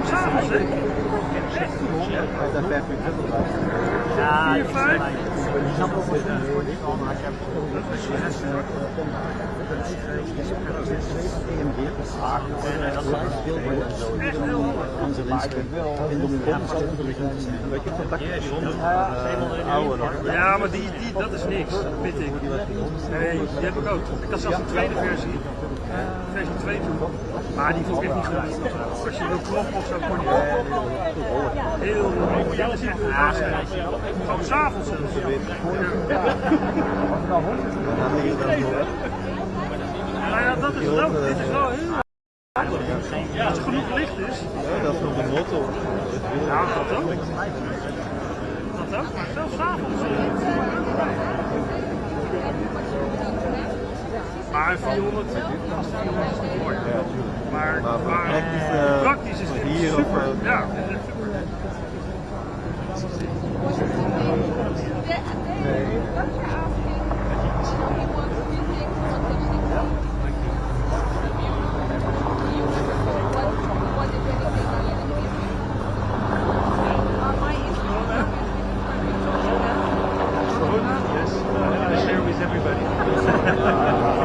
s'avonds, hè? Dat 5 uur dubbel. Ja, 4, 5. Echt heel hoog. Van Zelensky. En om in onderliggend te zijn. Weet je, contact met ja, maar dat is niks, vind ik. Nee, die heb ik ook. Ik had zelfs een tweede versie. Versie 2 toen. Maar die vond ik echt niet goed. Als je wil kloppen of zo, kon je heel veel. Ja, dat is echt gewoon s'avonds zelfs. Nou ja, dat is het ook. Dit is wel heel... Als er genoeg licht is. Ja, dat is nog de motto. Ja, dat ook. Dat ook, maar zelfs s'avonds. Maar 400 is mooi. Maar praktisch is het hier super. Ja,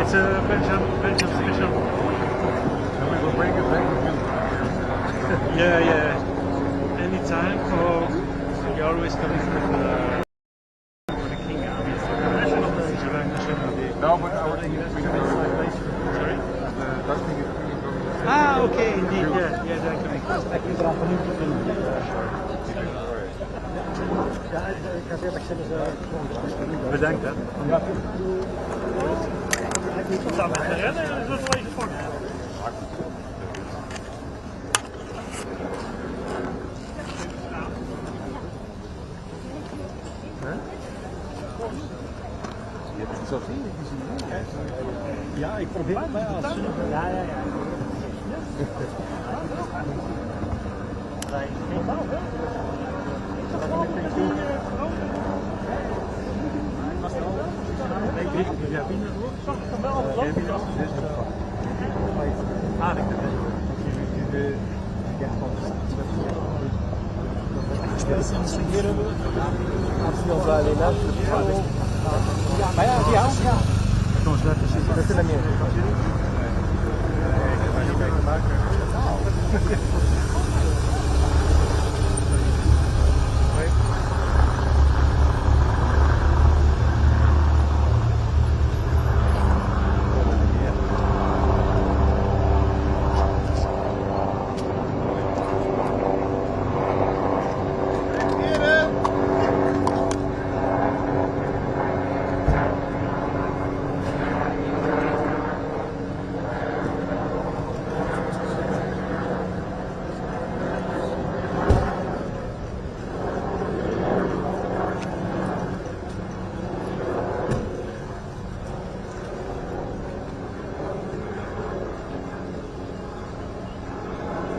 it's a Belgian special. And we will bring it back with you. Yeah. Anytime. Or you always come with the king. National Day. No, but our thing is we can Sorry? the Dutch thing is Ah, okay, indeed. Yeah, that can make sense. Bedankt, hè. We staan met de rennen en dat is wel even vangen. Je hebt het zo veel gezien. Ja, ik probeer het bij als. Ja. Normaal, hè? Maar ja, die houden ja. Kom eens laten zien. Dat is er meer.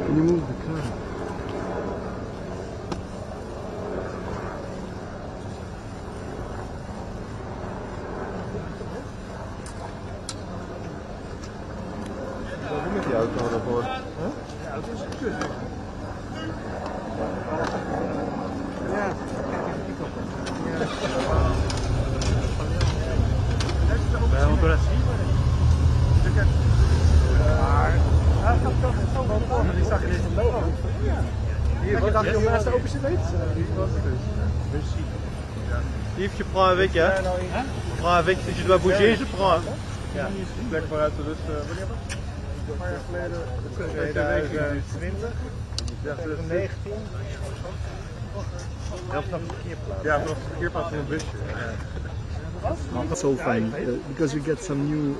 Can you move the car? Wat doe met die auto daarvoor? Huh? De auto is kut. Ja, kijk even die kop. Bij een operatie. Die zag je in het logo. Hier, wat dacht je om naast de open cv? Yves, tu prends avec, hein? Tu prends avec, si tu dois bouger, je prends. Ja, plek voor uit de rust. Wanneer was het? Een paar jaar geleden. 2020. 2019. Helft nog een parkeerplaats. Ja, nog een parkeerplaats in een busje. So fine because we get some new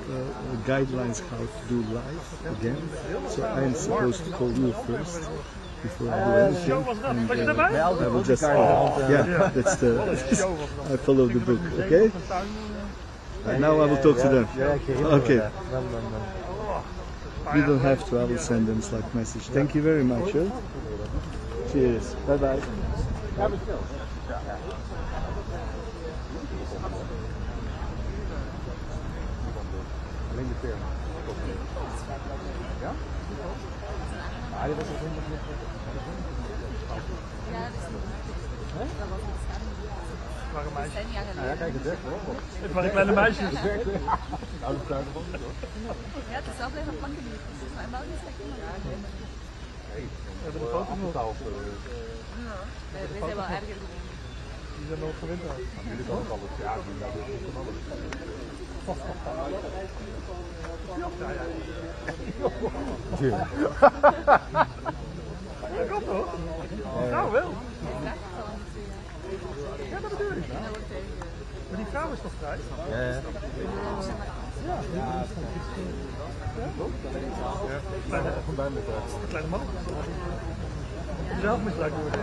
guidelines how to do live again. So I am supposed to call you first before I do anything. And, I will just yeah, that's the I follow the book. Okay. Now I will talk to them. Okay. You don't have to. I will send them Slack message. Thank you very much. Cheers. Bye bye. Alleen de firma. Ja? Waar een meisje. Ja, kijk, het werkt wel. Het waren kleine meisjes. Het werkt wel. Nou, dat sluit hem ook niet hoor. Ja, het is wel blijven plakken hier. Maar België is echt niet. We hebben de foto nog. Wij zijn wel erger geworden. Die zijn nog gewend aan. Jullie kan ook alles. Ja, maar dat is ook van alles. Dat komt toch? Nou wel. Ja, dat bedoel ik. Maar die vrouw is toch vrij? Ja. Kleine man. Zelf misbruikt worden.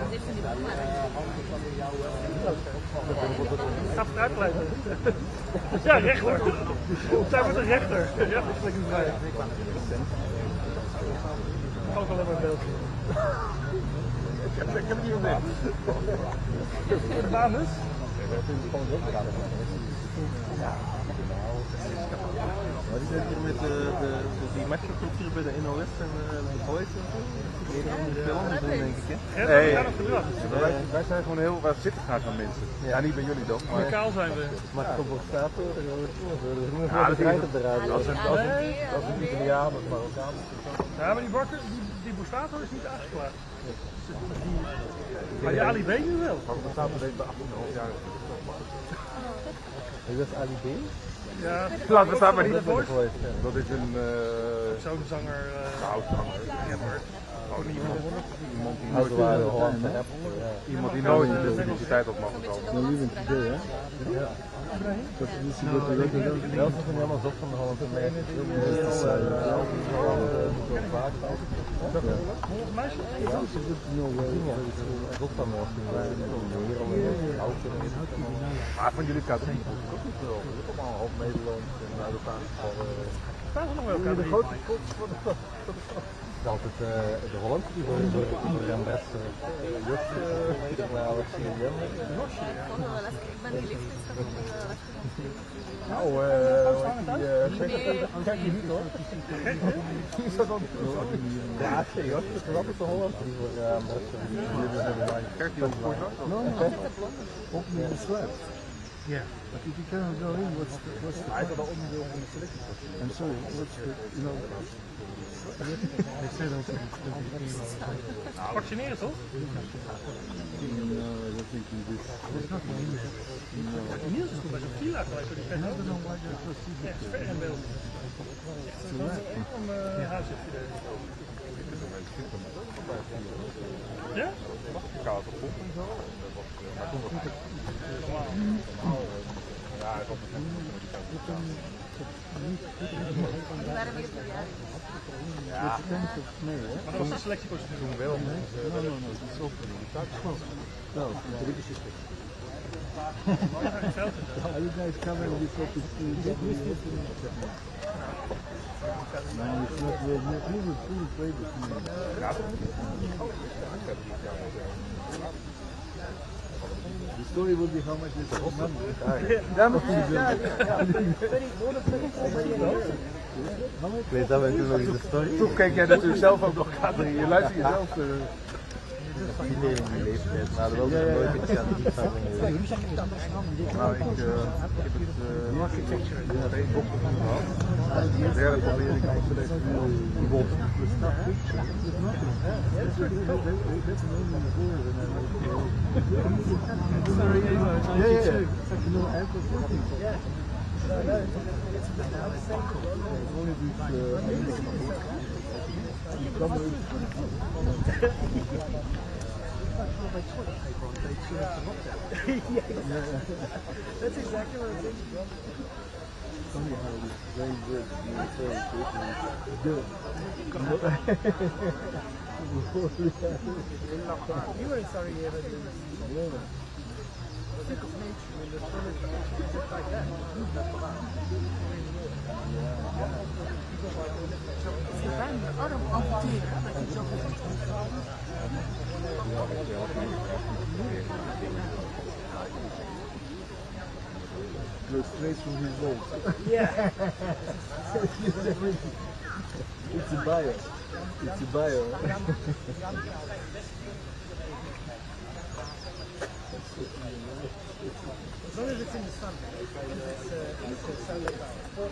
Ga vooruit blijven. Ja, rechter. Zij wordt een rechter. Ja, ik spreek niet vrij. Ook alleen maar beeld. Ik heb het niet ontdekt. De baan dus? Maar die zit hier met die matchcultuur bij de NOS en de Voice en zo. Veel anders doen, denk ik. Hè? Nee. Wij zijn gewoon heel, wij zitten graag aan mensen. Ja, niet bij jullie dan. Maar Lokaal zijn we. maar het komt op straat door. Ja, dat is het eruit. Dat is een Italiaan of Marokkaan. Ja, maar die bakker, die Bostato is niet aangeklaagd. Maar die Ali B nu wel. Maar Bostato deed bij 18,5 jaar. Is dat Ali B? Ja, Laten we staan maar niet. Voice. Dat is een Zo'n zanger, rapper. Iemand die nooit de publiciteit op mag komen. No living today, hè? Ja. Dat is goed te weten. Dat is een helemaal zot van de Hollandse mensen. Meisje? It's good to know where Zot van maar van jullie kaart niet. Dat is wel. Dat is allemaal half Nederland en uit elkaar gevallen. Staan ze nog wel elkaar? De grote koks van de altijd de Hollandse die voor zijn best Jos Alex CDM. Ik ben die leeftijdsstap op de Nou, kijk je niet hoor. Is dat dan de AC Jos, dat is altijd de Hollandse die voor Gert die over No, opening the slab. Yeah. But if you cannot go in, what's the hij is al onderdeel van de selectie. I'm sorry, what's the, you know, Vaccineren toch? no, I don't think in this. Niels is goed bij zo'n villa geweest. Die I don't know why they're so secret. echt ver in beeld. Om huis te verdedigen. Ja? Kaart op en zo. Maar toen was het. Ja, hij was het Die waren weer verjaardag. Maar dat was een selectieprocedure. toen wel. No, it's open. No, are you guys coming before to see the no, it's not very near. We will fully play this game. The story will be how much is the money. Ik weet dat natuurlijk nog in de story. Toen keek jij natuurlijk zelf ook nog kader. Je luistert jezelf. Die leeftijd, maar dat was nooit iets aan die van. Nou, ik heb het twee boeken gehad. De derde probeer ik aan te die bot. That's exactly what I think. Funny how this very good, You were in Sarajevo doing this. Sick of nature in the toilet like that. Ze zijn de arm amputeren met die joggen. goes straight from his balls. Yeah. It's a bias. It's a bio. As long as it's in the sun, it's a solar power.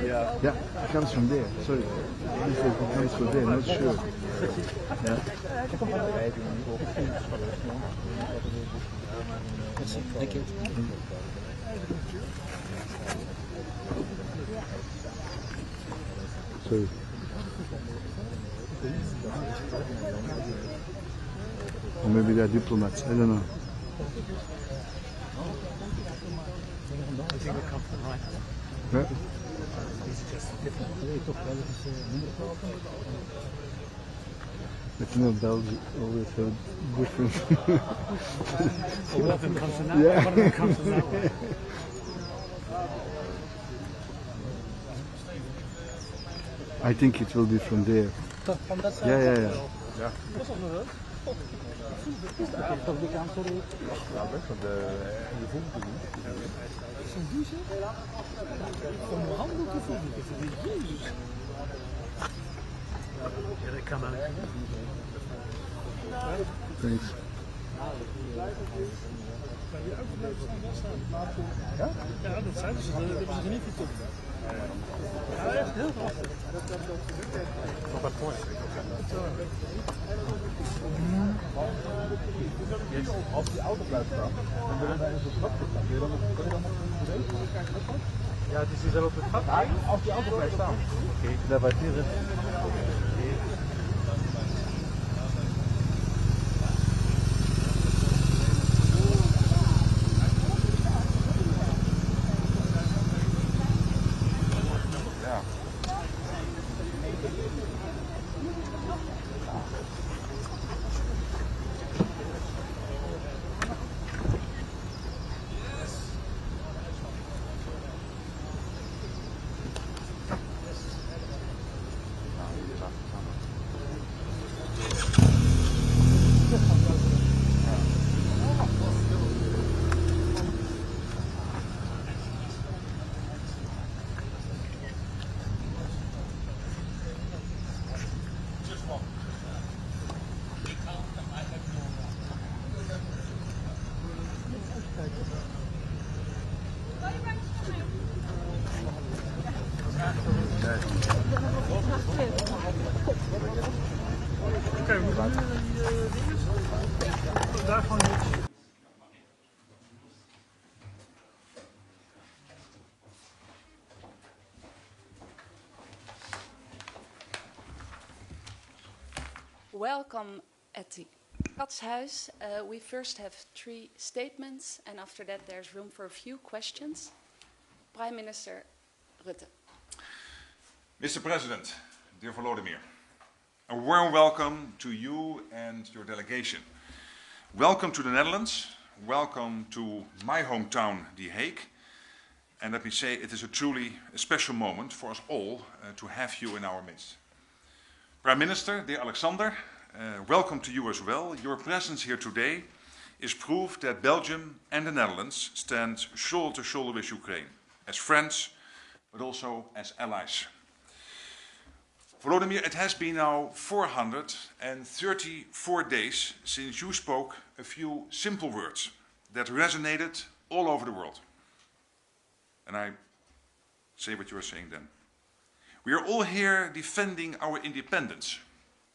Yeah, it comes from there. Sorry. He says it comes from there, not sure. Yeah. Thank you. Sorry. Or maybe they're diplomats, I don't know. Yeah. But you know, Belgium always have different. One of them comes from that Yeah. one of them comes from that one. I think it will be from there. From that side? Yeah. Dat is nog wel. Toch dik aan, sorry. Ja, best van de voeten doen. Zo'n douche? Van mijn handdoeken voelen. Jezus. Ja, dat kan eigenlijk. Thanks. Kan je ook blijven staan? Ja? Ja, dat zijn ze. Dat hebben ze niet getopt. Ja, echt heel graag. Nog wat voor. Als die auto blijft staan, dan willen wij in zo'n trap staan. Kun je dan bewegen? Ja, het is diezelfde trap. Als die auto blijft staan. Oké, daar was hier. Oké, we gaan die dingen. Daar gewoon niks. Welcome at the Katshuis. We first have 3 statements, and after that there's room for a few questions. Prime Minister Rutte. Mr. President, dear Volodymyr, a warm welcome to you and your delegation. Welcome to the Netherlands, welcome to my hometown, The Hague, and let me say it is a truly special moment for us all to have you in our midst. Prime Minister, dear Alexander, welcome to you as well. Your presence here today is proof that Belgium and the Netherlands stand shoulder to shoulder with Ukraine, as friends, but also as allies. Volodymyr, it has been now 434 days since you spoke a few simple words. that resonated all over the world. And I say what you were saying then. We are all here defending our independence,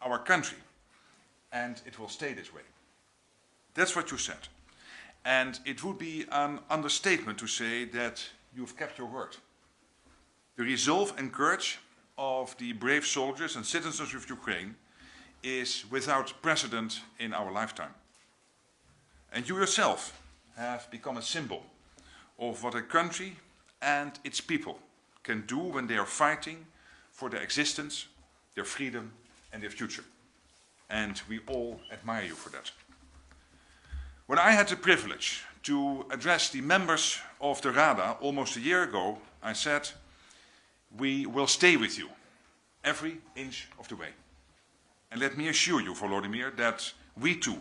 our country, and it will stay this way. That's what you said. And it would be an understatement to say that you've kept your word. The resolve and courage of the brave soldiers and citizens of Ukraine is without precedent in our lifetime. And you yourself have become a symbol of what a country and its people can do when they are fighting for their existence, their freedom and their future. And we all admire you for that. When I had the privilege to address the members of the Rada almost a year ago, I said, we will stay with you every inch of the way. And let me assure you, Volodymyr, that we too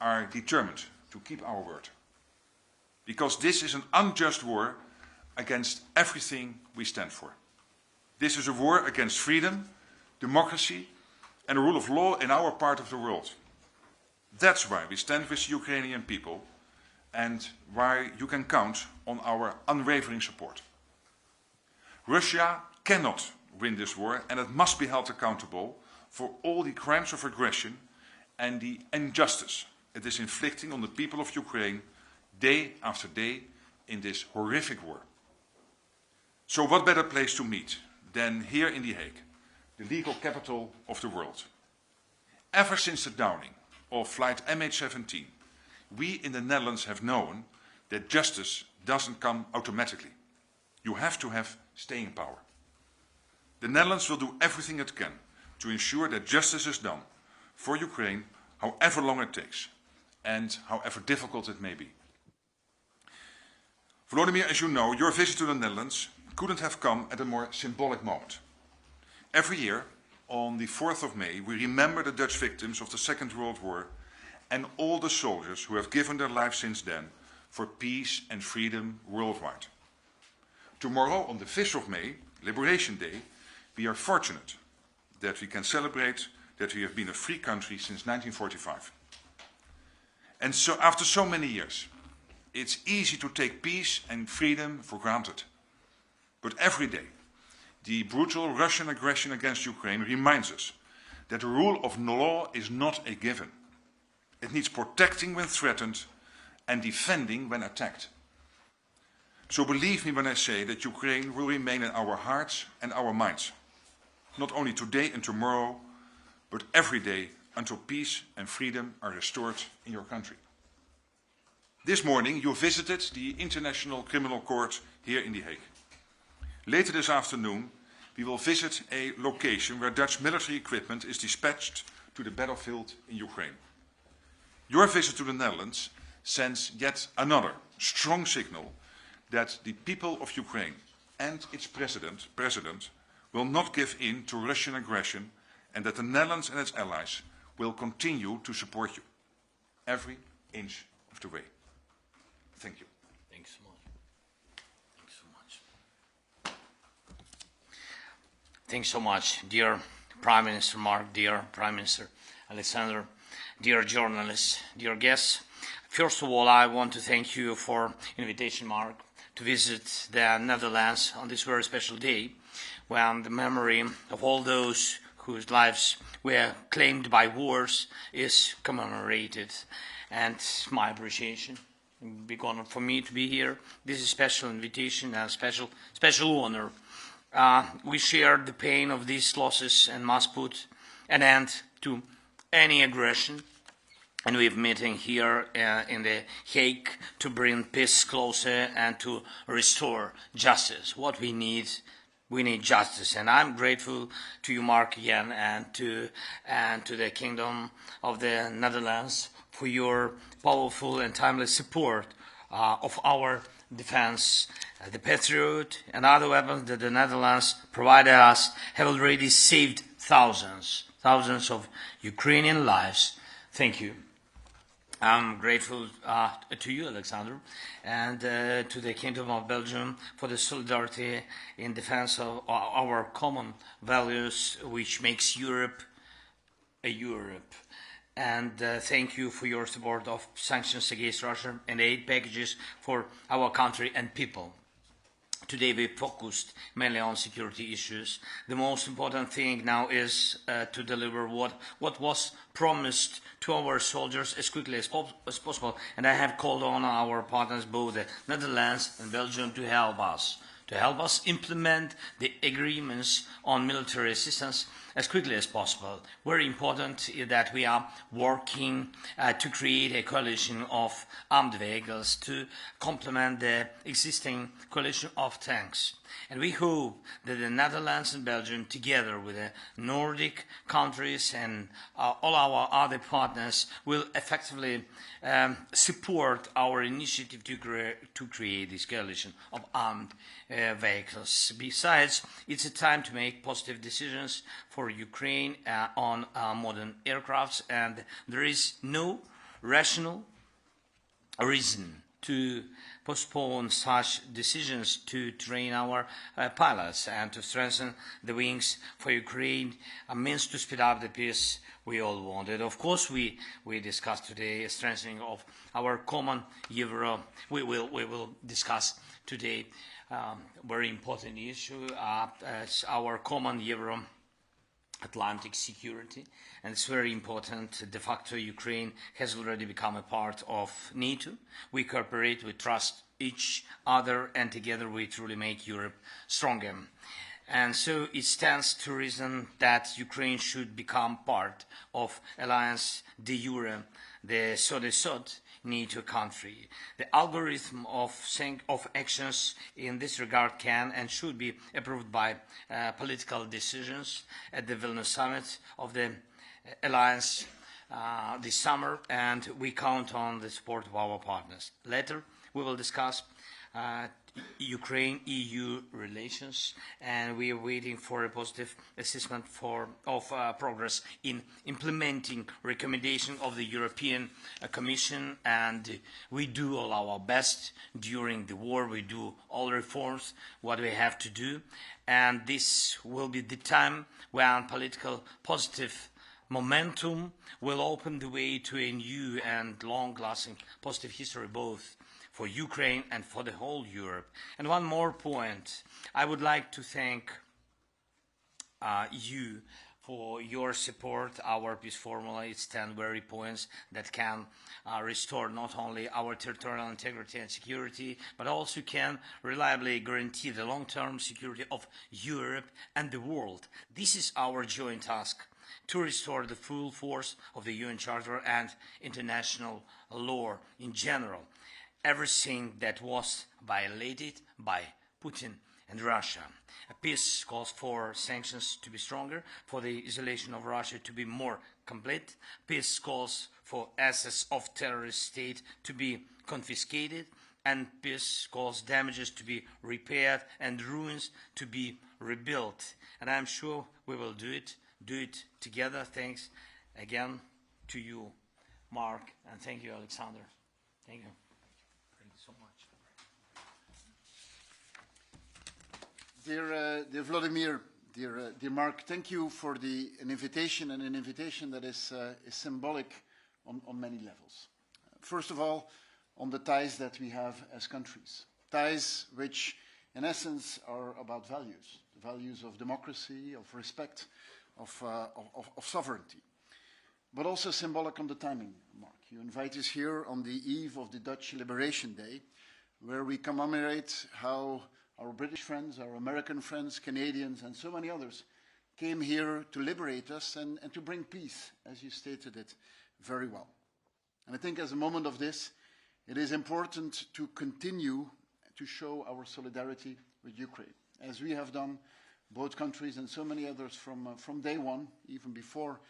are determined to keep our word. Because this is an unjust war against everything we stand for. This is a war against freedom, democracy, and the rule of law in our part of the world. That's why we stand with the Ukrainian people and why you can count on our unwavering support. Russia cannot win this war and it must be held accountable for all the crimes of aggression and the injustice it is inflicting on the people of Ukraine day after day in this horrific war. So what better place to meet than here in The Hague, the legal capital of the world. Ever since the downing of flight MH17, we in the Netherlands have known that justice doesn't come automatically. You have to have staying power. The Netherlands will do everything it can to ensure that justice is done for Ukraine, however long it takes, and however difficult it may be. Volodymyr, as you know, your visit to the Netherlands couldn't have come at a more symbolic moment. Every year, on the 4th of May, we remember the Dutch victims of the Second World War and all the soldiers who have given their lives since then for peace and freedom worldwide. Tomorrow, on the 5th of May, Liberation Day, we are fortunate that we can celebrate that we have been a free country since 1945. And so, after so many years, it's easy to take peace and freedom for granted. But every day, the brutal Russian aggression against Ukraine reminds us that the rule of law is not a given. It needs protecting when threatened and defending when attacked. So believe me when I say that Ukraine will remain in our hearts and our minds, not only today and tomorrow, but every day until peace and freedom are restored in your country. This morning you visited the International Criminal Court here in The Hague. Later this afternoon we will visit a location where Dutch military equipment is dispatched to the battlefield in Ukraine. Your visit to the Netherlands sends yet another strong signal that the people of Ukraine and its president will not give in to Russian aggression and that the Netherlands and its allies will continue to support you every inch of the way. Thank you. Thanks so much. Thanks so much. Thanks so much, dear Prime Minister Mark, dear Prime Minister Alexander, dear journalists, dear guests. First of all, I want to thank you for invitation, Mark, to visit the Netherlands on this very special day when the memory of all those whose lives were claimed by wars is commemorated. And my appreciation, big honor for me to be here. This is a special invitation and a special honor. We share the pain of these losses and must put an end to any aggression. And we're meeting here in The Hague to bring peace closer and to restore justice. What we need justice. And I'm grateful to you, Mark, again, and to the Kingdom of the Netherlands for your powerful and timely support of our defense. The Patriot and other weapons that the Netherlands provided us have already saved thousands of Ukrainian lives. Thank you. I'm grateful to you, Alexander, and to the Kingdom of Belgium for the solidarity in defense of our common values, which makes Europe a Europe. and thank you for your support of sanctions against Russia and aid packages for our country and people. Today we focused mainly on security issues. The most important thing now is to deliver what was promised to our soldiers as quickly as possible. And I have called on our partners, both the Netherlands and Belgium, to help us implement the agreements on military assistance as quickly as possible. Very important is that we are working to create a coalition of armed vehicles to complement the existing coalition of tanks. And we hope that the Netherlands and Belgium, together with the Nordic countries and all our other partners, will effectively support our initiative to create this coalition of armed vehicles. Besides, it's a time to make positive decisions for Ukraine on modern aircrafts, and there is no rational reason to postpone such decisions to train our pilots and to strengthen the wings for Ukraine, a means to speed up the peace we all wanted. Of course, we discussed today a strengthening of our common euro. We will discuss today very important issue, our common euro Atlantic security, and it's very important. De facto, Ukraine has already become a part of NATO. We cooperate, we trust each other, and together we truly make Europe stronger. And so it stands to reason that Ukraine should become part of alliance de jure, the sod NATO country. The algorithm of actions in this regard can and should be approved by political decisions at the Vilnius summit of the alliance this summer, and we count on the support of our partners. Later, we will discuss Ukraine-EU relations, and we are waiting for a positive assessment of progress in implementing recommendation of the European Commission, and we do all our best during the war. We do all reforms, what we have to do, and this will be the time when political positive momentum will open the way to a new and long-lasting positive history, both for Ukraine and for the whole Europe. And one more point, I would like to thank you for your support. Our peace formula is 10 very points that can restore not only our territorial integrity and security, but also can reliably guarantee the long-term security of Europe and the world. This is our joint task, to restore the full force of the UN Charter and international law in general. Everything that was violated by Putin and Russia. A peace calls for sanctions to be stronger, for the isolation of Russia to be more complete. Peace calls for assets of terrorist state to be confiscated, and peace calls damages to be repaired and ruins to be rebuilt. And I'm sure we will do it together. Thanks again to you, Mark, and thank you, Alexander. Thank you. So much. Dear Volodymyr, dear Mark, thank you for an invitation that is symbolic on many levels. First of all, on the ties that we have as countries, ties which in essence are about values, the values of democracy, of respect, of sovereignty. But also symbolic on the timing, Mark. You invite us here on the eve of the Dutch Liberation Day, where we commemorate how our British friends, our American friends, Canadians, and so many others came here to liberate us and to bring peace, as you stated it very well. And I think as a moment of this, it is important to continue to show our solidarity with Ukraine, as we have done, both countries and so many others from day one, even before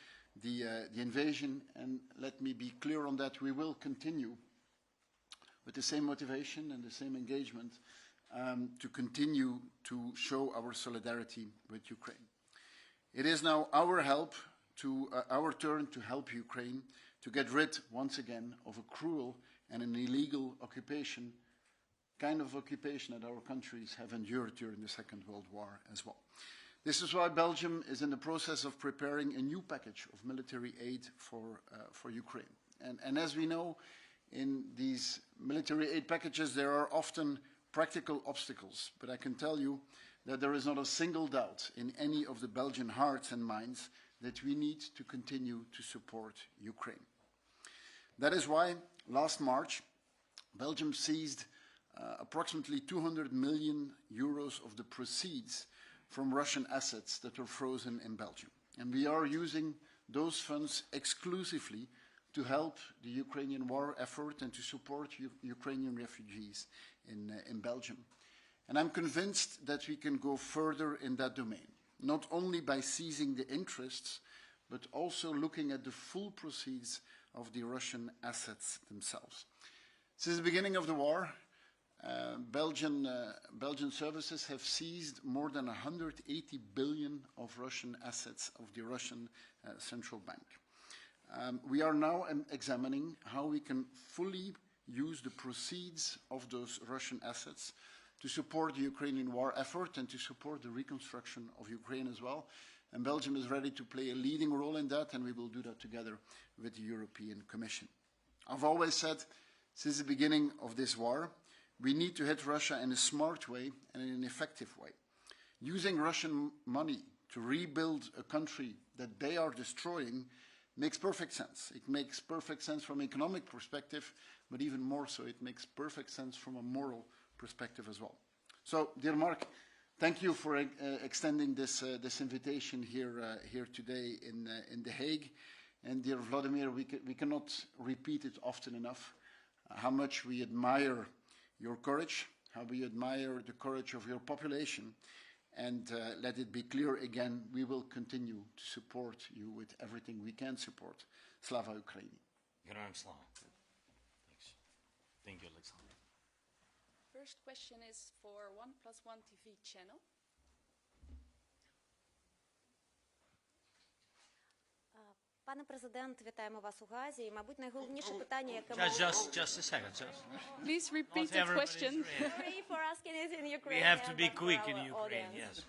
the invasion. And let me be clear on that, we will continue with the same motivation and the same engagement to continue to show our solidarity with Ukraine. It is now our turn to help Ukraine to get rid once again of a cruel and an illegal occupation, kind of occupation that our countries have endured during the Second World War as well. This is why Belgium is in the process of preparing a new package of military aid for Ukraine. And as we know, in these military aid packages, there are often practical obstacles. But I can tell you that there is not a single doubt in any of the Belgian hearts and minds that we need to continue to support Ukraine. That is why last March, Belgium seized approximately 200 million euros of the proceeds from Russian assets that were frozen in Belgium. And we are using those funds exclusively to help the Ukrainian war effort and to support Ukrainian refugees in Belgium. And I'm convinced that we can go further in that domain, not only by seizing the interests, but also looking at the full proceeds of the Russian assets themselves. Since the beginning of the war, Belgian services have seized more than 180 billion of Russian assets of the Russian central bank. We are now examining how we can fully use the proceeds of those Russian assets to support the Ukrainian war effort and to support the reconstruction of Ukraine as well. And Belgium is ready to play a leading role in that, and we will do that together with the European Commission. I've always said, since the beginning of this war, we need to hit Russia in a smart way and in an effective way. Using Russian money to rebuild a country that they are destroying makes perfect sense. It makes perfect sense from an economic perspective, but even more so, it makes perfect sense from a moral perspective as well. So, dear Mark, thank you for extending this invitation here today in The Hague. And dear Volodymyr, we cannot repeat it often enough how much we admire your courage, how we admire the courage of your population, and let it be clear again, we will continue to support you with everything we can support. Slava Ukraini. Героям слава. Thanks. Thank you, Alexander. First question is for 1+1 TV channel. Пане президент, вітаємо вас у Газі. І, мабуть, найголовніше питання, яке Just a second. Please repeat the question. Sorry for asking it in Ukraine. We have to be quick in Ukraine, yes.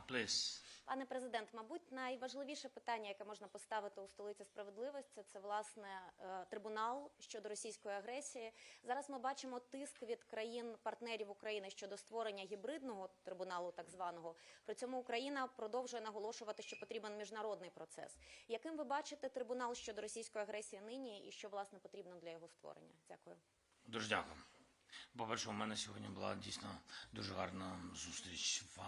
Please. Пане президент, мабуть, найважливіше питання, яке можна поставити у столиці справедливості, це, власне, трибунал щодо російської агресії. Зараз ми бачимо тиск від країн-партнерів України щодо створення гібридного трибуналу, так званого. При цьому Україна продовжує наголошувати, що потрібен міжнародний процес. Яким ви бачите трибунал щодо російської агресії нині і що, власне, потрібно для його створення? Дякую. Дуже дякую. По-перше, у мене сьогодні була дійсно дуже гарна зустріч в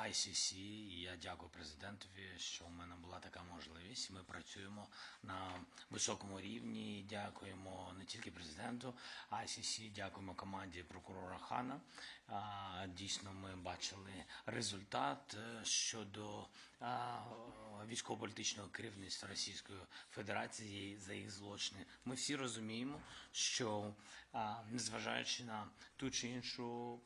ICC, і я дякую президентові, що у мене була така можливість. Ми працюємо на високому рівні, і дякуємо не тільки президенту ICC, дякуємо команді прокурора Хана. Дійсно, ми бачили результат щодо військово-політичного керівництва Російської Федерації за їх злочини. Ми всі розуміємо, що незважаючи на ту чи іншу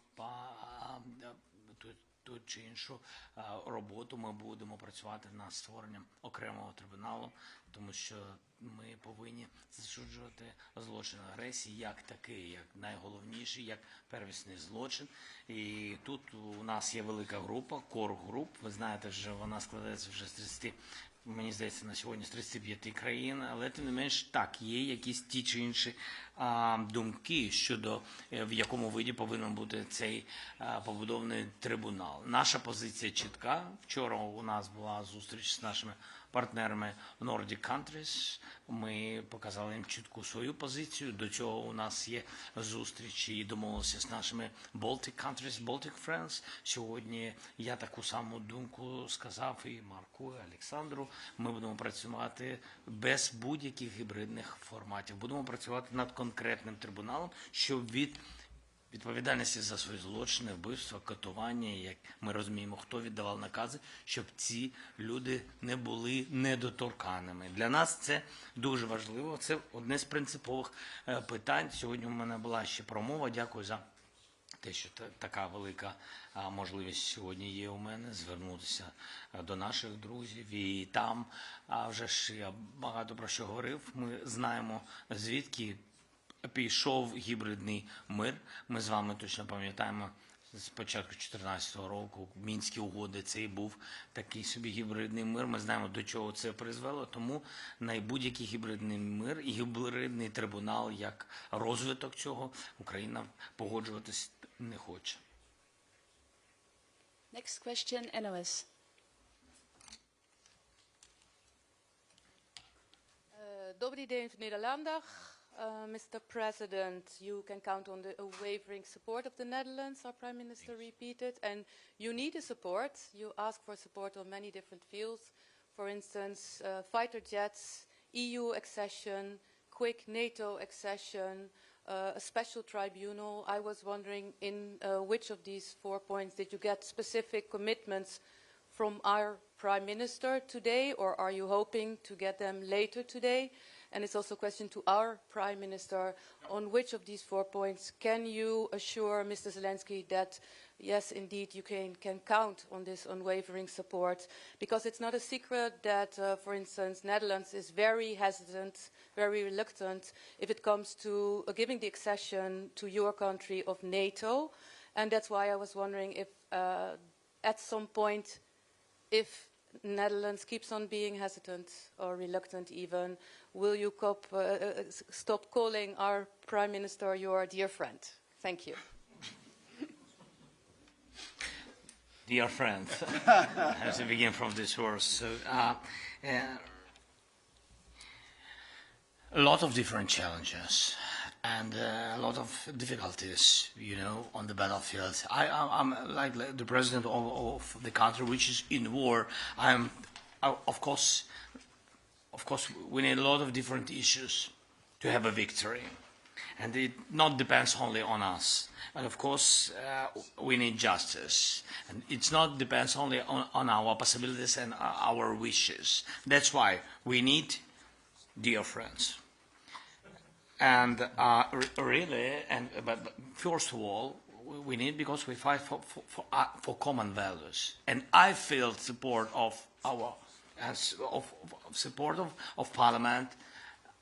роботу, ми будемо працювати над створенням окремого трибуналу, тому що ми повинні засуджувати злочин агресії як такий, як найголовніший, як первісний злочин. І тут у нас є велика група, кор-груп, ви знаєте, вже вона складається вже з 30, мені здається, на сьогодні з 35 країн, але тим не менш так, є якісь ті чи інші думки щодо в якому виді повинен бути цей побудований трибунал. Наша позиція чітка. Вчора у нас була зустріч з нашими партнерами Nordic Countries. Ми показали їм чітку свою позицію. До цього у нас є зустрічі і домовилися з нашими Baltic Countries, Baltic Friends. Сьогодні я таку саму думку сказав і Марку, і Олександру. Ми будемо працювати без будь-яких гібридних форматів. Будемо працювати над конкретним трибуналом, щоб відповідальності за свої злочини, вбивства, катування, як ми розуміємо, хто віддавав накази, щоб ці люди не були недоторканими. Для нас це дуже важливо, це одне з принципових питань. Сьогодні у мене була ще промова, дякую за те, що така велика можливість сьогодні є у мене звернутися до наших друзів. І там вже ж я багато про що говорив, ми знаємо звідки пішов гібридний мир. Ми з вами точно пам'ятаємо з початку 2014 року. Мінські угоди, це і був такий собі гібридний мир. Ми знаємо, до чого це призвело, тому на будь-який гібридний мир і гібридний трибунал, як розвиток цього, Україна погоджуватись не хоче. Next question, NOS. Dobry den, Nederlander. Mr. President, you can count on the unwavering support of the Netherlands, our Prime Minister repeated, and you need the support. You ask for support on many different fields. For instance, fighter jets, EU accession, quick NATO accession, a special tribunal. I was wondering in which of these 4 points did you get specific commitments from our Prime Minister today, or are you hoping to get them later today? And it's also a question to our Prime Minister, on which of these 4 points can you assure Mr. Zelensky that, yes, indeed, Ukraine can count on this unwavering support? Because it's not a secret that, for instance, Netherlands is very hesitant, very reluctant if it comes to giving the accession to your country of NATO. And that's why I was wondering if at some point, if Netherlands keeps on being hesitant or reluctant even, will you stop calling our Prime Minister your dear friend? Thank you. Dear friend, I have to begin from this verse. So, a lot of different challenges and a lot of difficulties, you know, on the battlefield. I'm like the president of the country which is in war. Of course, we need a lot of different issues to have a victory. And it not depends only on us. And of course, we need justice. And it's not depends only on our possibilities and our wishes. That's why we need dear friends. And but first of all, we need, because we fight for common values. And I feel support of support of Parliament,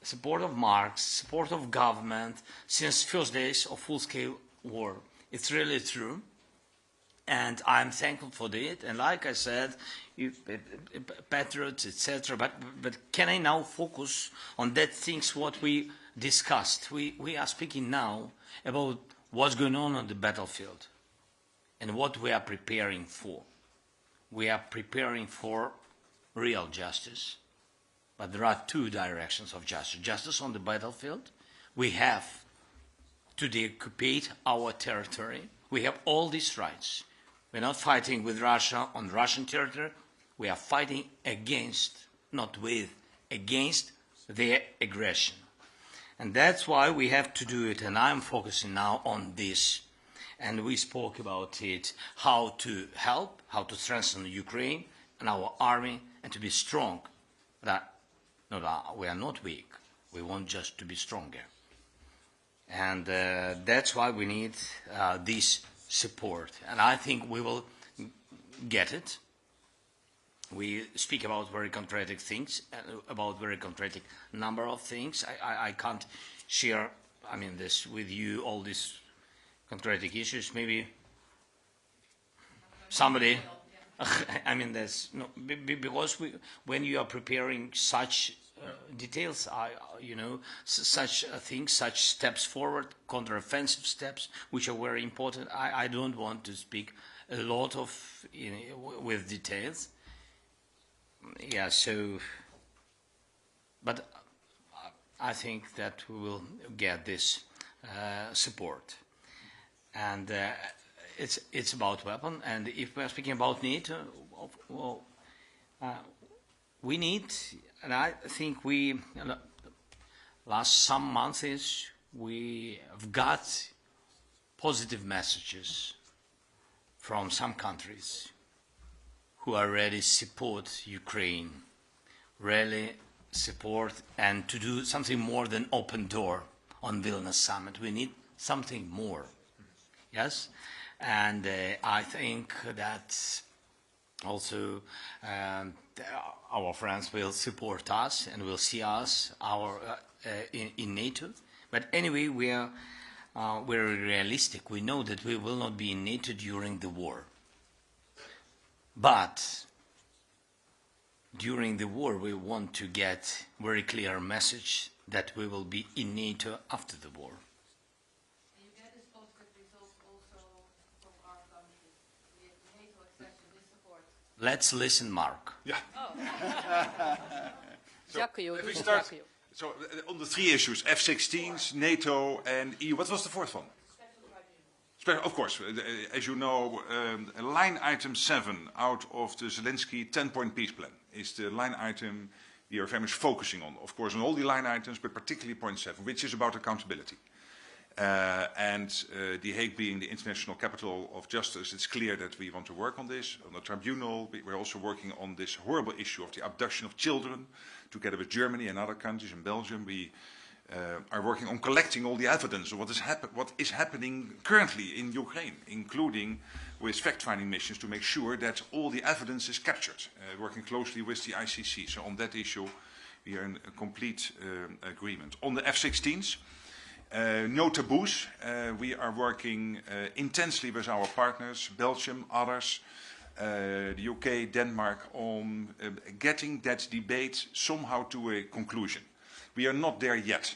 support of Marx, support of government since first days of full-scale war. It's really true, and I'm thankful for it. And like I said, patriots, etc. But can I now focus on that things what we discussed? We are speaking now about what's going on the battlefield and what we are preparing for. We are preparing for real justice. But there are two directions of justice. Justice on the battlefield. We have to deoccupy our territory. We have all these rights. We're not fighting with Russia on Russian territory. We are fighting against, not with, against their aggression. And that's why we have to do it. And I'm focusing now on this. And we spoke about it, how to help, how to strengthen Ukraine and our army, and to be strong. We are not weak. We want just to be stronger. And that's why we need this support. And I think we will get it. We speak about very concrete things, about very concrete number of things. I can't share, this with you, all these concrete issues. Maybe somebody... because when you are preparing such details, such things, such steps forward, counter-offensive steps, which are very important, I don't want to speak a lot of with details. Yeah, so, but I think that we will get this support. And it's about weapon, and if we're speaking about NATO, we need, and I think some months we have got positive messages from some countries who are ready to support Ukraine, really support, and to do something more than open door on Vilnius summit. We need something more, yes? And I think that also our friends will support us and will see us in NATO. But anyway, we are very realistic. We know that we will not be in NATO during the war. But during the war, we want to get very clear message that we will be in NATO after the war. You get this positive result also from our country. The NATO accession, this support. Let's listen, Mark. Yeah. Дякую, If we дуже start, дякую. so on the three issues, F-16s, NATO and EU, what was the fourth one? Of course, as you know, line item 7 out of the Zelensky 10-point peace plan is the line item we are very much focusing on. Of course, on all the line items, but particularly point 7, which is about accountability. The Hague being the international capital of justice, it's clear that we want to work on this. On the tribunal, we're also working on this horrible issue of the abduction of children, together with Germany and other countries. In Belgium, we are working on collecting all the evidence of what is happening currently in Ukraine, including with fact-finding missions to make sure that all the evidence is captured, working closely with the ICC. So on that issue, we are in a complete agreement. On the F-16s, no taboos. We are working intensely with our partners, Belgium, others, the UK, Denmark, on getting that debate somehow to a conclusion. We are not there yet,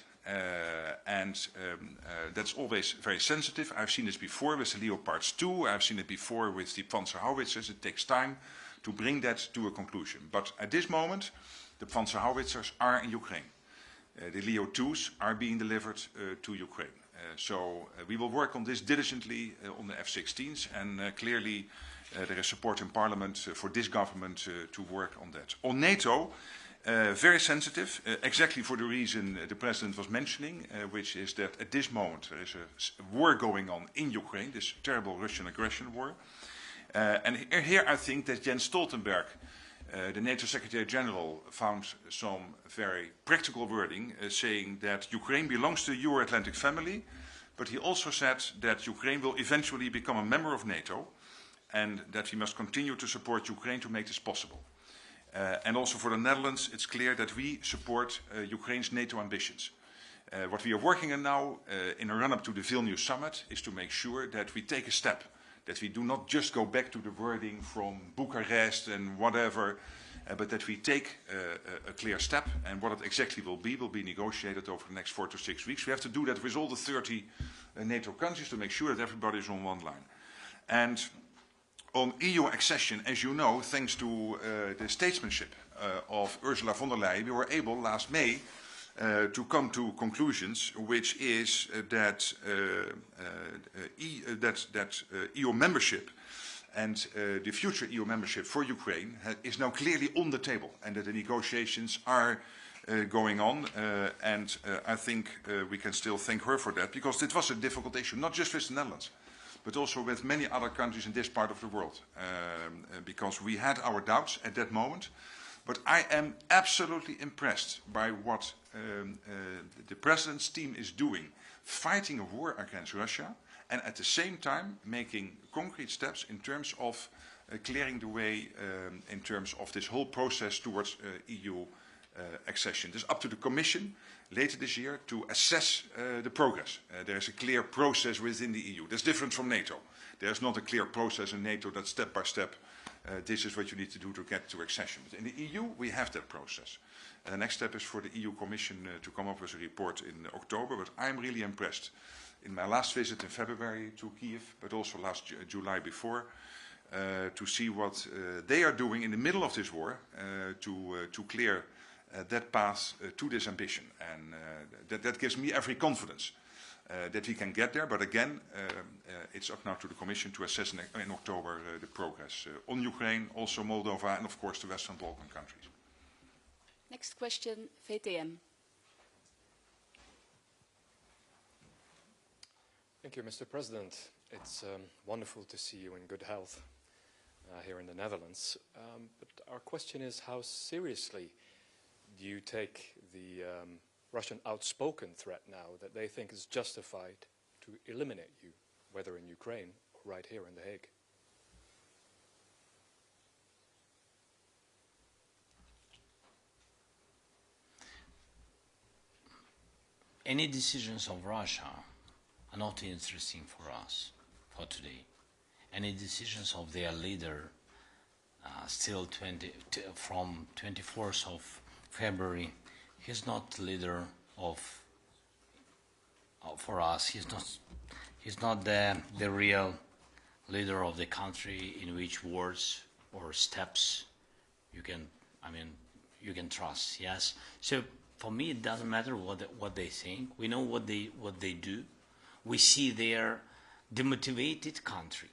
that's always very sensitive. I've seen this before with the Leopards 2, I've seen it before with the Panzer Howitzers. It takes time to bring that to a conclusion. But at this moment, the Panzer Howitzers are in Ukraine. The Leo 2s are being delivered to Ukraine. So we will work on this diligently on the F-16s, and clearly there is support in Parliament for this government to work on that. On NATO, very sensitive, exactly for the reason the President was mentioning, which is that at this moment there is a war going on in Ukraine, this terrible Russian aggression war. And here I think that Jens Stoltenberg, the NATO Secretary General, found some very practical wording saying that Ukraine belongs to the Euro-Atlantic family, but he also said that Ukraine will eventually become a member of NATO and that we must continue to support Ukraine to make this possible. And also for the Netherlands, it's clear that we support Ukraine's NATO ambitions. What we are working on now in a run-up to the Vilnius summit is to make sure that we take a step, that we do not just go back to the wording from Bucharest and whatever, but that we take a clear step, and what it exactly will be negotiated over the next 4 to 6 weeks. We have to do that with all the 30 NATO countries to make sure that everybody is on one line. And on EU accession, as you know, thanks to the statesmanship of Ursula von der Leyen, we were able last May to come to conclusions, which is that EU membership and the future EU membership for Ukraine is now clearly on the table, and that the negotiations are going on. I think we can still thank her for that, because it was a difficult issue, not just with the Netherlands, but also with many other countries in this part of the world, because we had our doubts at that moment. But I am absolutely impressed by what the President's team is doing, fighting a war against Russia, and at the same time making concrete steps in terms of clearing the way in terms of this whole process towards EU accession. It is up to the Commission later this year to assess the progress. There is a clear process within the EU. That's different from NATO. There is not a clear process in NATO that step by step this is what you need to do to get to accession. But in the EU, we have that process. The next step is for the EU Commission to come up with a report in October, but I'm really impressed. In my last visit in February to Kiev, but also last July before, to see what they are doing in the middle of this war to clear that path to this ambition. And that gives me every confidence that we can get there. But again, it's up now to the Commission to assess in October the progress on Ukraine, also Moldova, and of course the Western Balkan countries. Next question, VTM. Thank you, Mr. President. It's wonderful to see you in good health here in the Netherlands. But our question is, how seriously do you take the Russian outspoken threat now that they think is justified to eliminate you, whether in Ukraine or right here in The Hague? Any decisions of Russia are not interesting for us for today. Any decisions of their leader still from 24th of February, he's not leader of for us. He's not the real leader of the country in which words or steps you can trust. Yes. So for me, it doesn't matter what they think. We know what they do. We see their demotivated country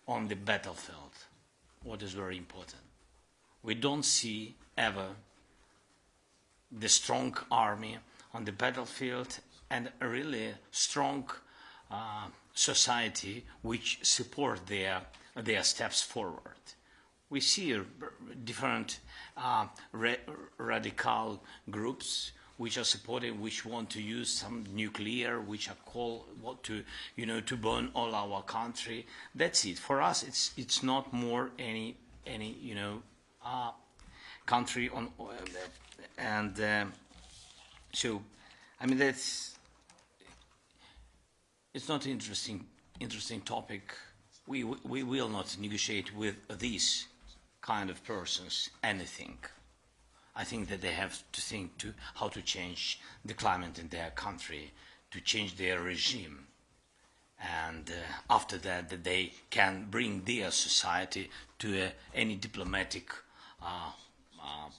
on the battlefield. What is very important. We don't see ever the strong army on the battlefield and a really strong society which support their steps forward. We see different radical groups which are supporting, which want to use some nuclear, which are called to burn all our country. That's it. For us, it's not more any country on, and so I mean it's not interesting topic. We will not negotiate with these kind of persons anything. I think that they have to think to how to change the climate in their country, to change their regime, and after that they can bring their society to any diplomatic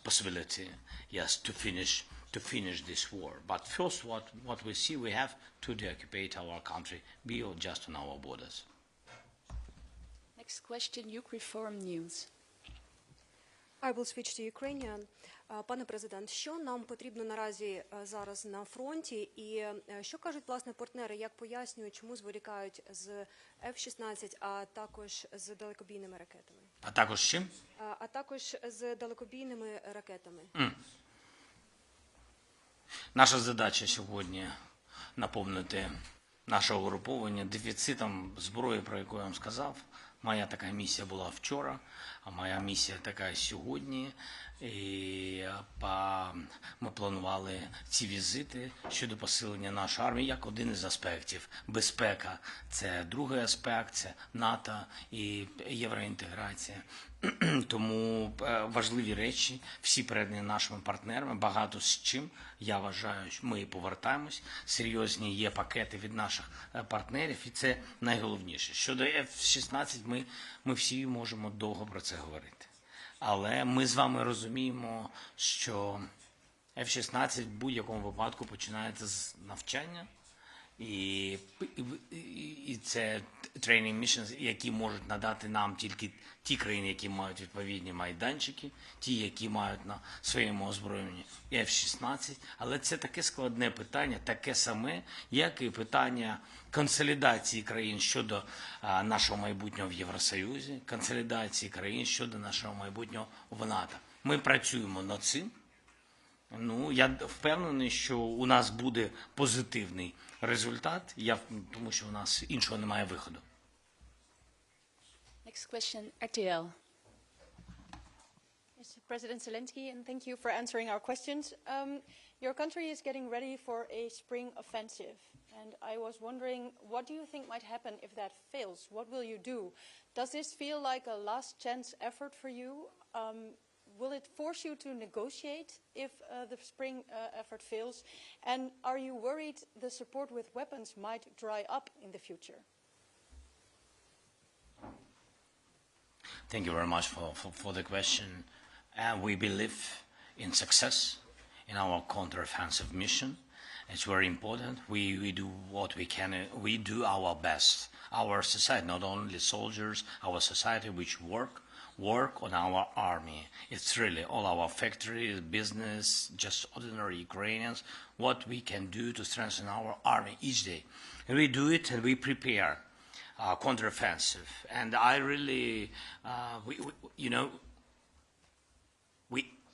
possibility, yes, to finish this war. But first, what we see, we have to deoccupy our country, be just on our borders. Next question, Ukreform News. I will switch to Ukrainian. Пане президент, що нам потрібно наразі зараз на фронті і що кажуть, власне, партнери, як пояснюють, чому зволікають з F-16, а також з далекобійними ракетами? А також з чим? А також з далекобійними ракетами. Наша задача сьогодні наповнити наше угруповання дефіцитом зброї, про яку я вам сказав. Моя така місія була вчора, а моя місія така сьогодні. І ми планували ці візити щодо посилення нашої армії як один із аспектів. Безпека – це другий аспект, це НАТО і євроінтеграція. Тому важливі речі, всі передані нашими партнерами, багато з чим, я вважаю, ми повертаємось. Серйозні є пакети від наших партнерів, і це найголовніше. Щодо F-16, ми всі можемо довго про це говорити. Але ми з вами розуміємо, що F-16 в будь-якому випадку починається з навчання, і це training missions, які можуть надати нам тільки ті країни, які мають відповідні майданчики, ті, які мають на своєму озброєнні F-16. Але це таке складне питання, таке саме, як і питання консолідації країн щодо нашого майбутнього в Євросоюзі, консолідації країн щодо нашого майбутнього в НАТО. Ми працюємо над цим. Я впевнений, що у нас буде позитивний результат, тому що у нас іншого немає виходу. Next question, RTL. Mr. President Zelensky, and thank you for answering our questions. Your country is getting ready for a spring offensive, and I was wondering, what do you think might happen if that fails? What will you do? Does this feel like a last chance effort for you? Will it force you to negotiate if the spring effort fails? And are you worried the support with weapons might dry up in the future? Thank you very much for the question. We believe in success in our counteroffensive mission. It's very important. We do what we can. We do our best. Our society, not only soldiers, our society which work on our army. It's really all our factories, business, just ordinary Ukrainians, what we can do to strengthen our army each day. And we do it and we prepare counteroffensive. And I really,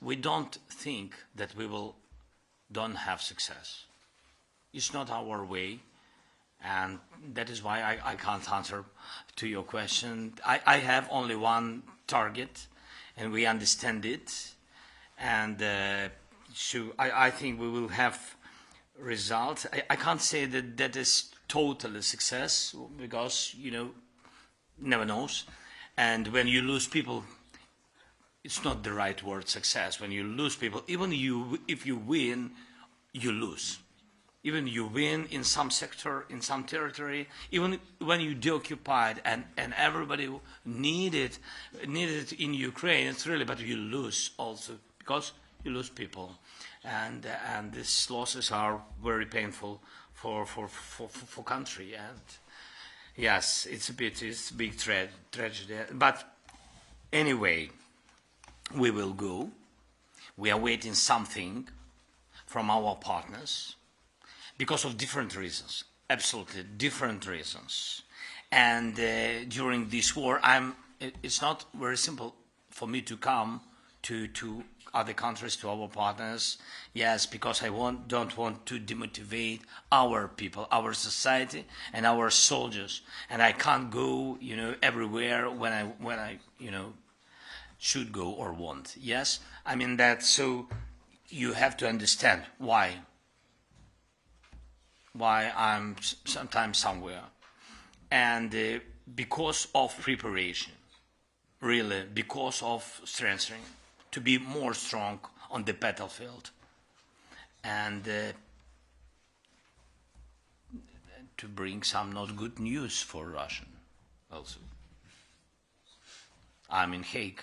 we don't think that we don't have success. It's not our way. And that is why I can't answer to your question. I have only one target, and we understand it. And so I think we will have result. I can't say that that is totally a success because, never knows. And when you lose people, it's not the right word, success. When you lose people, even if you win, you lose. Even you win in some sector, in some territory, even when you deoccupied and everybody needed it in Ukraine, it's really, but you lose also because you lose people. And these losses are very painful for country. And yes, it's a big tragedy. But anyway, we will go. We are waiting something from our partners because of different reasons, absolutely different reasons. And during this war, it's not very simple for me to come to other countries, to our partners. Yes, because I don't want to demotivate our people, our society, and our soldiers. And I can't go, everywhere when I should go or want. Yes, I mean that. So you have to understand why I'm sometimes somewhere, and because of preparation, really, because of strengthening, to be more strong on the battlefield, and to bring some not good news for Russian also. I'm in Hague.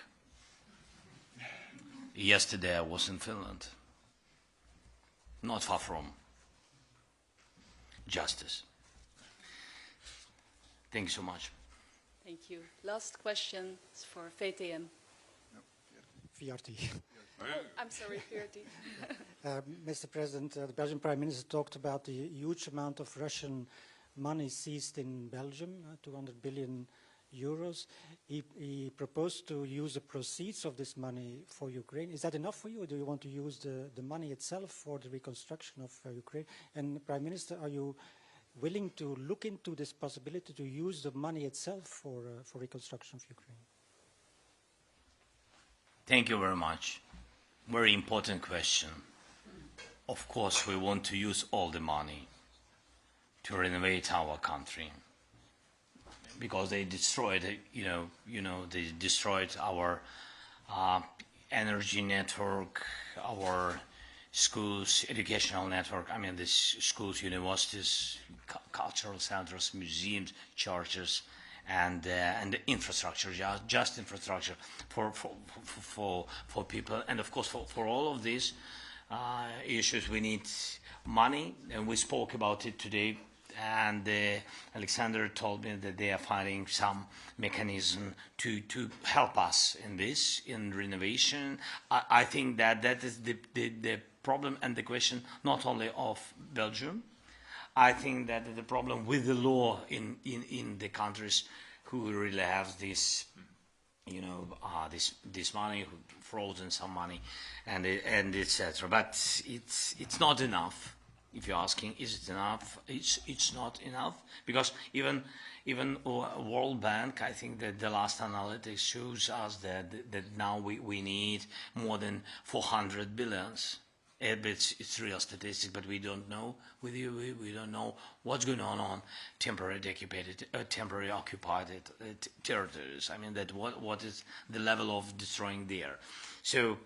Yesterday I was in Finland, not far from justice. Thank you so much. Thank you. Last question is for VTM. VRT. I'm sorry, VRT. Mr. President, the Belgian Prime Minister talked about the huge amount of Russian money seized in Belgium, 200 billion euros. He proposed to use the proceeds of this money for Ukraine. Is that enough for you, or do you want to use the money itself for the reconstruction of Ukraine? And Prime Minister, are you willing to look into this possibility to use the money itself for reconstruction of Ukraine? Thank you very much. Very important question. Of course, we want to use all the money to renovate our country, because they destroyed, they destroyed our energy network, our schools, educational network. I mean, these schools, universities, cultural centers, museums, churches, and the infrastructure, just infrastructure for people. And of course, for all of these issues, we need money, and we spoke about it today. And Alexander told me that they are finding some mechanism to help us in this, in renovation. I think that is the problem and the question not only of Belgium. I think that the problem with the law in the countries who really have this, this money, who frozen some money, and etc. But it's not enough. If you're asking, is it enough? It's not enough, because even World Bank, I think that the last analytics shows us that now we need more than 400 billions. It's real statistics, but we don't know. We don't know what's going on temporary occupied territories. I mean, that what is the level of destroying there. So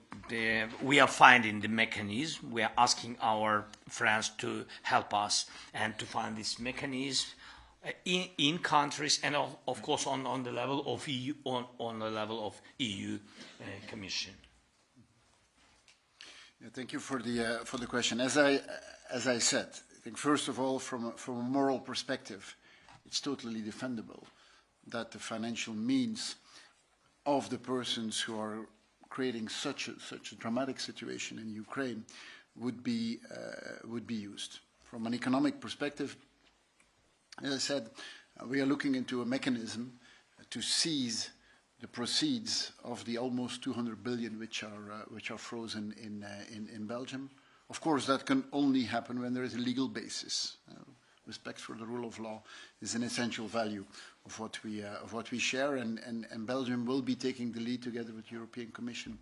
we are finding the mechanism. We are asking our friends to help us and to find this mechanism in countries, and of course on the level of EU, on the level of EU Commission. Yeah, thank you for the question. As I said, I think first of all, from a moral perspective, it's totally defendable that the financial means of the persons who are creating such a dramatic situation in Ukraine would be used. From an economic perspective, as I said, we are looking into a mechanism to seize the proceeds of the almost 200 billion which are frozen in Belgium. Of course, that can only happen when there is a legal basis. Respect for the rule of law is an essential value of what we share, and Belgium will be taking the lead together with the European Commission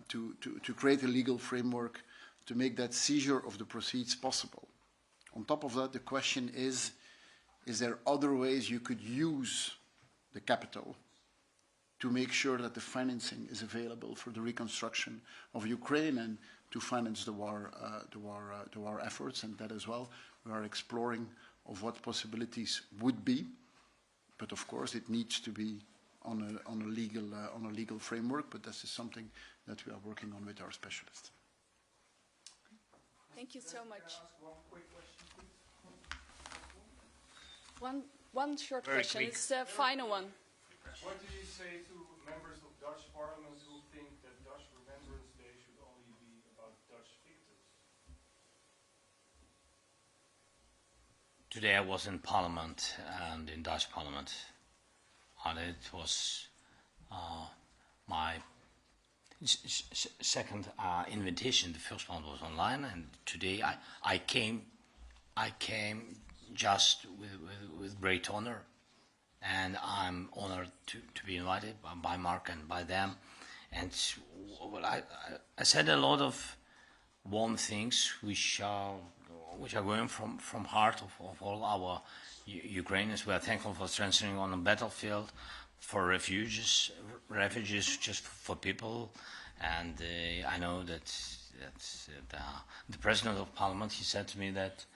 to create a legal framework to make that seizure of the proceeds possible. On top of that, the question is there other ways you could use the capital to make sure that the financing is available for the reconstruction of Ukraine and to finance the war efforts? And that as well, we are exploring of what possibilities would be. But of course, it needs to be on a legal framework. But this is something that we are working on with our specialists. Thank you so much. One short Very question. quick. It's the final one. What do you say to members of Dutch Parliament who think that Dutch Remembrance Day should only be about Dutch victims? Today I was in Parliament and in Dutch Parliament, and it was my second invitation. The first one was online, and today I came just with great honor, and I'm honored to be invited by Mark and by them. And well, I said a lot of warm things which are going from heart of all our Ukrainians. We are thankful for strengthening on the battlefield, for refugees just for people. And I know that the President of Parliament, he said to me that